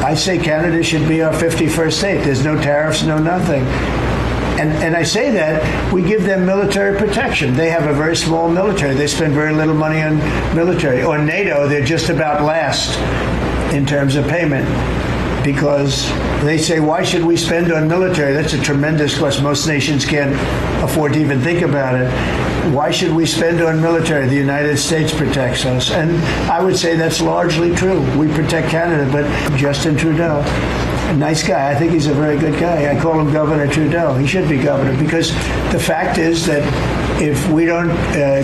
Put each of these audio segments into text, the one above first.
I say Canada should be our 51st state. There's no tariffs, no nothing. And I say that we give them military protection. They have a very small military. They spend very little money on military. Or NATO, they're just about last in terms of payment. Because they say, why should we spend on military? That's a tremendous cost. Most nations can't afford to even think about it. Why should we spend on military? The United States protects us. And I would say that's largely true. We protect Canada, but Justin Trudeau, a nice guy. I think he's a very good guy. I call him Governor Trudeau. He should be governor, because the fact is that if we don't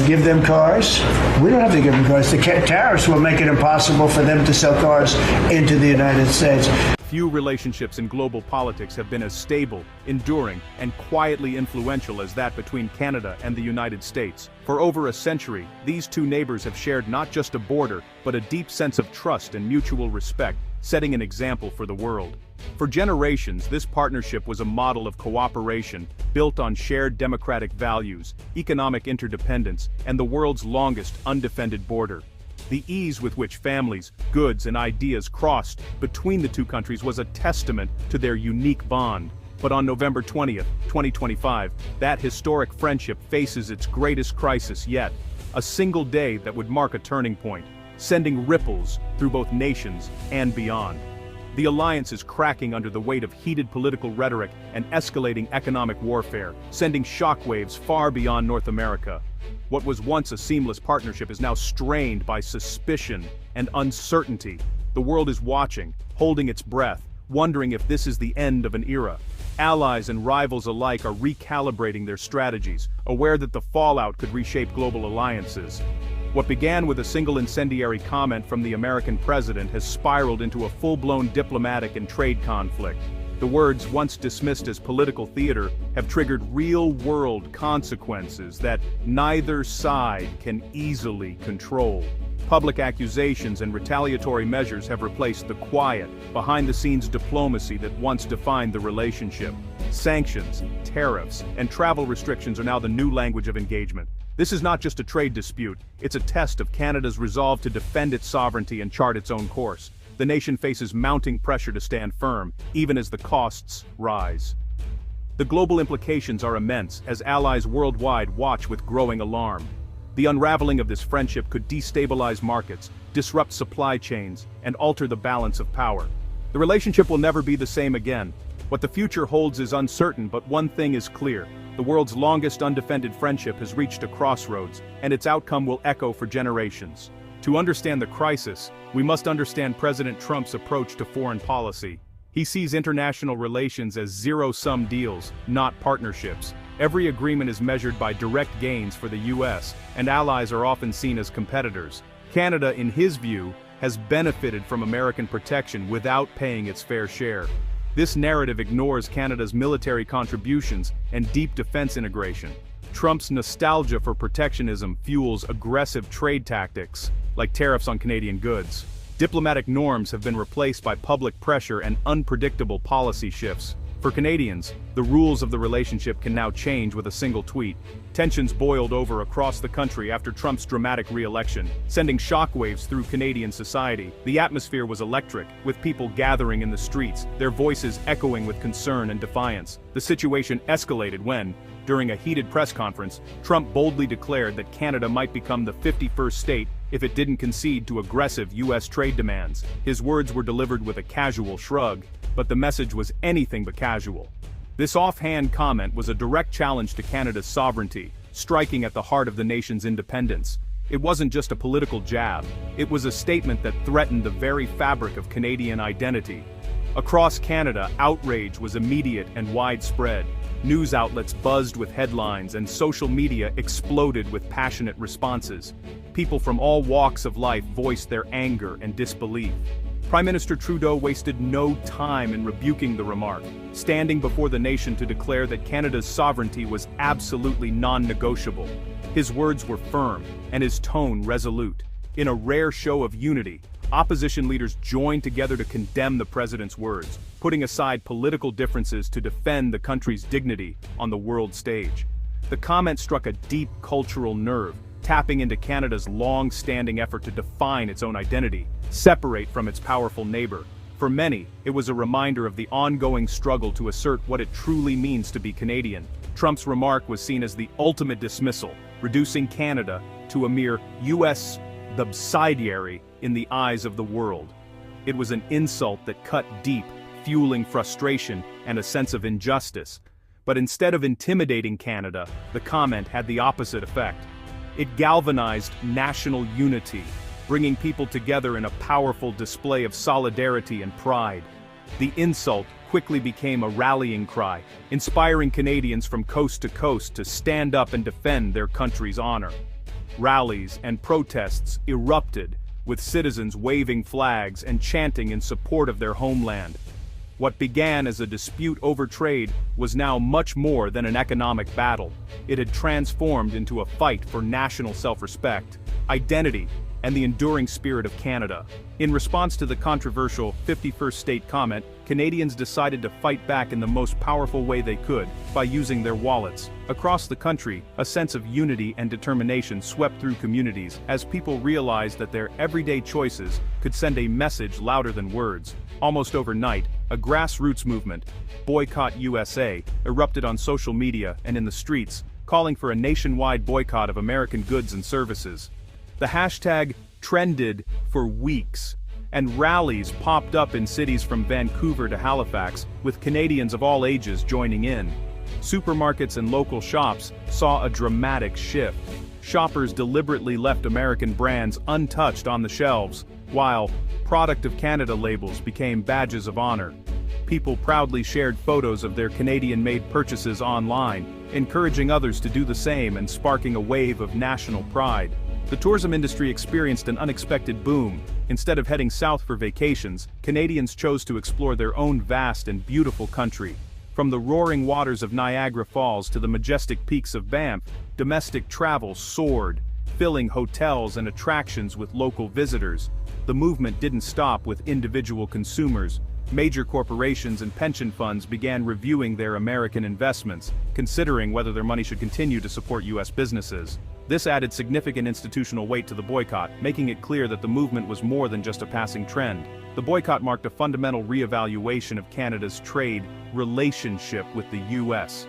give them cars, we don't have to give them cars. The tariffs will make it impossible for them to sell cars into the United States. Few relationships in global politics have been as stable, enduring, and quietly influential as that between Canada and the United States. For over a century, these two neighbors have shared not just a border, but a deep sense of trust and mutual respect, setting an example for the world. For generations, this partnership was a model of cooperation, built on shared democratic values, economic interdependence, and the world's longest undefended border. The ease with which families, goods, and ideas crossed between the two countries was a testament to their unique bond. But on November 20th, 2025, that historic friendship faces its greatest crisis yet, a single day that would mark a turning point, sending ripples through both nations and beyond. The alliance is cracking under the weight of heated political rhetoric and escalating economic warfare, sending shockwaves far beyond North America. What was once a seamless partnership is now strained by suspicion and uncertainty. The world is watching, holding its breath, wondering if this is the end of an era. Allies and rivals alike are recalibrating their strategies, aware that the fallout could reshape global alliances. What began with a single incendiary comment from the American president has spiraled into a full-blown diplomatic and trade conflict. The words, once dismissed as political theater, have triggered real-world consequences that neither side can easily control. Public accusations and retaliatory measures have replaced the quiet, behind-the-scenes diplomacy that once defined the relationship. Sanctions, tariffs, and travel restrictions are now the new language of engagement. This is not just a trade dispute, it's a test of Canada's resolve to defend its sovereignty and chart its own course. The nation faces mounting pressure to stand firm, even as the costs rise. The global implications are immense, as allies worldwide watch with growing alarm. The unraveling of this friendship could destabilize markets, disrupt supply chains, and alter the balance of power. The relationship will never be the same again. What the future holds is uncertain, but one thing is clear. The world's longest undefended friendship has reached a crossroads, and its outcome will echo for generations. To understand the crisis, we must understand President Trump's approach to foreign policy. He sees international relations as zero-sum deals, not partnerships. Every agreement is measured by direct gains for the US, and allies are often seen as competitors. Canada, in his view, has benefited from American protection without paying its fair share. This narrative ignores Canada's military contributions and deep defense integration. Trump's nostalgia for protectionism fuels aggressive trade tactics, like tariffs on Canadian goods. Diplomatic norms have been replaced by public pressure and unpredictable policy shifts. For Canadians, the rules of the relationship can now change with a single tweet. Tensions boiled over across the country after Trump's dramatic re-election, sending shockwaves through Canadian society. The atmosphere was electric, with people gathering in the streets, their voices echoing with concern and defiance. The situation escalated when, during a heated press conference, Trump boldly declared that Canada might become the 51st state if it didn't concede to aggressive U.S. trade demands. His words were delivered with a casual shrug, but the message was anything but casual. This offhand comment was a direct challenge to Canada's sovereignty, striking at the heart of the nation's independence. It wasn't just a political jab, it was a statement that threatened the very fabric of Canadian identity. Across Canada, outrage was immediate and widespread. News outlets buzzed with headlines and social media exploded with passionate responses. People from all walks of life voiced their anger and disbelief. Prime Minister Trudeau wasted no time in rebuking the remark, standing before the nation to declare that Canada's sovereignty was absolutely non-negotiable. His words were firm, and his tone resolute. In a rare show of unity, opposition leaders joined together to condemn the president's words, putting aside political differences to defend the country's dignity on the world stage. The comment struck a deep cultural nerve, tapping into Canada's long-standing effort to define its own identity, separate from its powerful neighbor. For many, it was a reminder of the ongoing struggle to assert what it truly means to be Canadian. Trump's remark was seen as the ultimate dismissal, reducing Canada to a mere U.S. subsidiary in the eyes of the world. It was an insult that cut deep, fueling frustration and a sense of injustice. But instead of intimidating Canada, the comment had the opposite effect. It galvanized national unity, bringing people together in a powerful display of solidarity and pride. The insult quickly became a rallying cry, inspiring Canadians from coast to coast to stand up and defend their country's honor. Rallies and protests erupted, with citizens waving flags and chanting in support of their homeland. What began as a dispute over trade was now much more than an economic battle. It had transformed into a fight for national self-respect, identity, and the enduring spirit of Canada. In response to the controversial 51st State comment, Canadians decided to fight back in the most powerful way they could, by using their wallets. Across the country, a sense of unity and determination swept through communities as people realized that their everyday choices could send a message louder than words. Almost overnight, a grassroots movement, Boycott USA, erupted on social media and in the streets, calling for a nationwide boycott of American goods and services. The hashtag trended for weeks, and rallies popped up in cities from Vancouver to Halifax, with Canadians of all ages joining in. Supermarkets and local shops saw a dramatic shift. Shoppers deliberately left American brands untouched on the shelves, while Product of Canada labels became badges of honor. People proudly shared photos of their Canadian-made purchases online, encouraging others to do the same and sparking a wave of national pride. The tourism industry experienced an unexpected boom. Instead of heading south for vacations, Canadians chose to explore their own vast and beautiful country. From the roaring waters of Niagara Falls to the majestic peaks of Banff, domestic travel soared, filling hotels and attractions with local visitors. The movement didn't stop with individual consumers. Major corporations and pension funds began reviewing their American investments, considering whether their money should continue to support U.S. businesses. This added significant institutional weight to the boycott, making it clear that the movement was more than just a passing trend. The boycott marked a fundamental re-evaluation of Canada's trade relationship with the U.S.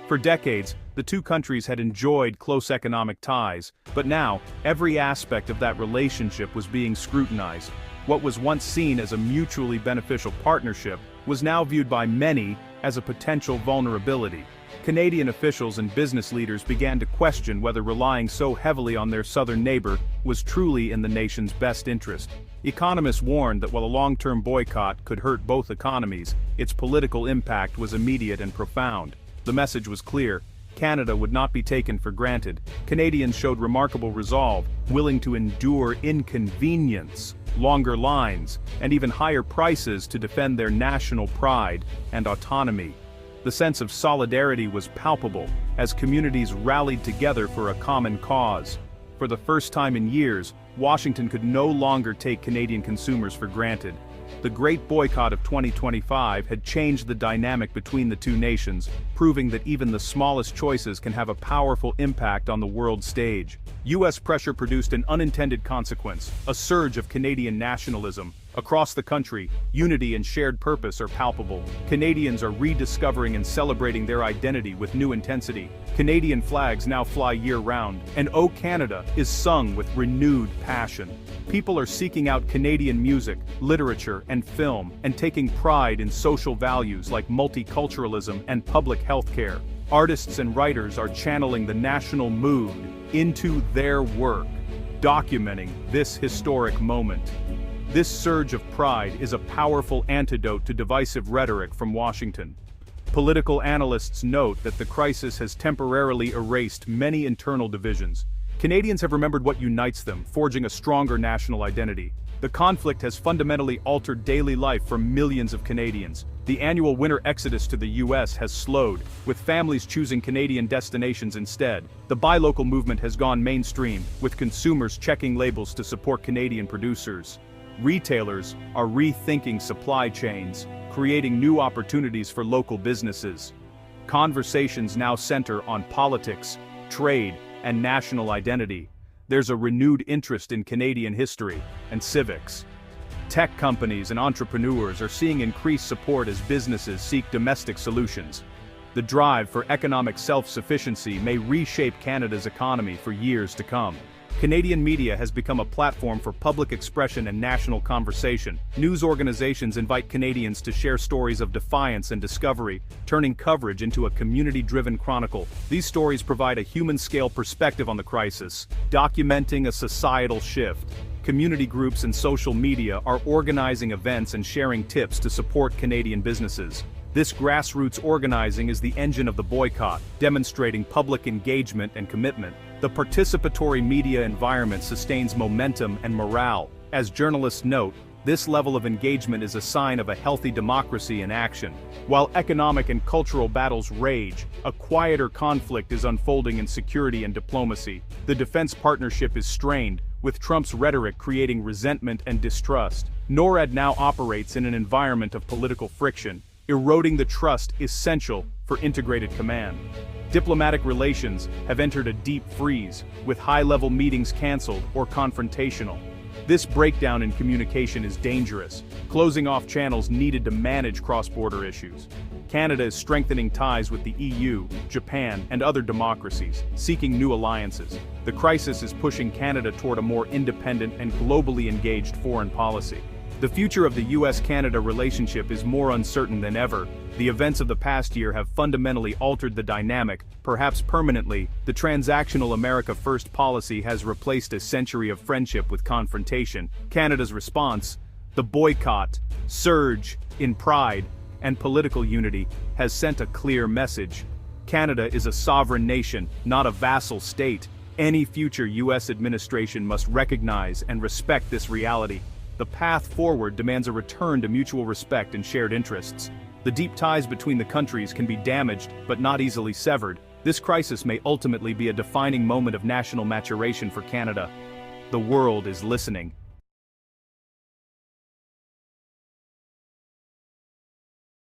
For decades, the two countries had enjoyed close economic ties, but now, every aspect of that relationship was being scrutinized. What was once seen as a mutually beneficial partnership was now viewed by many as a potential vulnerability. Canadian officials and business leaders began to question whether relying so heavily on their southern neighbor was truly in the nation's best interest. Economists warned that while a long-term boycott could hurt both economies, its political impact was immediate and profound. The message was clear: Canada would not be taken for granted. Canadians showed remarkable resolve, willing to endure inconvenience, longer lines, and even higher prices to defend their national pride and autonomy. The sense of solidarity was palpable, as communities rallied together for a common cause. For the first time in years, Washington could no longer take Canadian consumers for granted. The Great Boycott of 2025 had changed the dynamic between the two nations, proving that even the smallest choices can have a powerful impact on the world stage. U.S. pressure produced an unintended consequence, a surge of Canadian nationalism. Across the country, unity and shared purpose are palpable. Canadians are rediscovering and celebrating their identity with new intensity. Canadian flags now fly year-round, and "O Canada" is sung with renewed passion. People are seeking out Canadian music, literature, and film, and taking pride in social values like multiculturalism and public health care. Artists and writers are channeling the national mood into their work, documenting this historic moment. This surge of pride is a powerful antidote to divisive rhetoric from Washington. Political analysts note that the crisis has temporarily erased many internal divisions. Canadians have remembered what unites them, forging a stronger national identity. The conflict has fundamentally altered daily life for millions of Canadians. The annual winter exodus to the U.S. has slowed, with families choosing Canadian destinations instead. The buy local movement has gone mainstream, with consumers checking labels to support Canadian producers. Retailers are rethinking supply chains, creating new opportunities for local businesses. Conversations now center on politics, trade, and national identity. There's a renewed interest in Canadian history and civics. Tech companies and entrepreneurs are seeing increased support as businesses seek domestic solutions. The drive for economic self-sufficiency may reshape Canada's economy for years to come. Canadian media has become a platform for public expression and national conversation. News organizations invite Canadians to share stories of defiance and discovery, turning coverage into a community-driven chronicle. These stories provide a human-scale perspective on the crisis, documenting a societal shift. Community groups and social media are organizing events and sharing tips to support Canadian businesses. This grassroots organizing is the engine of the boycott, demonstrating public engagement and commitment. The participatory media environment sustains momentum and morale. As journalists note, this level of engagement is a sign of a healthy democracy in action. While economic and cultural battles rage, a quieter conflict is unfolding in security and diplomacy. The defense partnership is strained, with Trump's rhetoric creating resentment and distrust. NORAD now operates in an environment of political friction, eroding the trust essential for integrated command. Diplomatic relations have entered a deep freeze, with high-level meetings canceled or confrontational. This breakdown in communication is dangerous, closing off channels needed to manage cross-border issues. Canada is strengthening ties with the EU, Japan, and other democracies, seeking new alliances. The crisis is pushing Canada toward a more independent and globally engaged foreign policy. The future of the US-Canada relationship is more uncertain than ever. The events of the past year have fundamentally altered the dynamic, perhaps permanently. The transactional America First policy has replaced a century of friendship with confrontation. Canada's response, the boycott, surge in pride, and political unity, has sent a clear message. Canada is a sovereign nation, not a vassal state. Any future US administration must recognize and respect this reality. The path forward demands a return to mutual respect and shared interests. The deep ties between the countries can be damaged, but not easily severed. This crisis may ultimately be a defining moment of national maturation for Canada. The world is listening.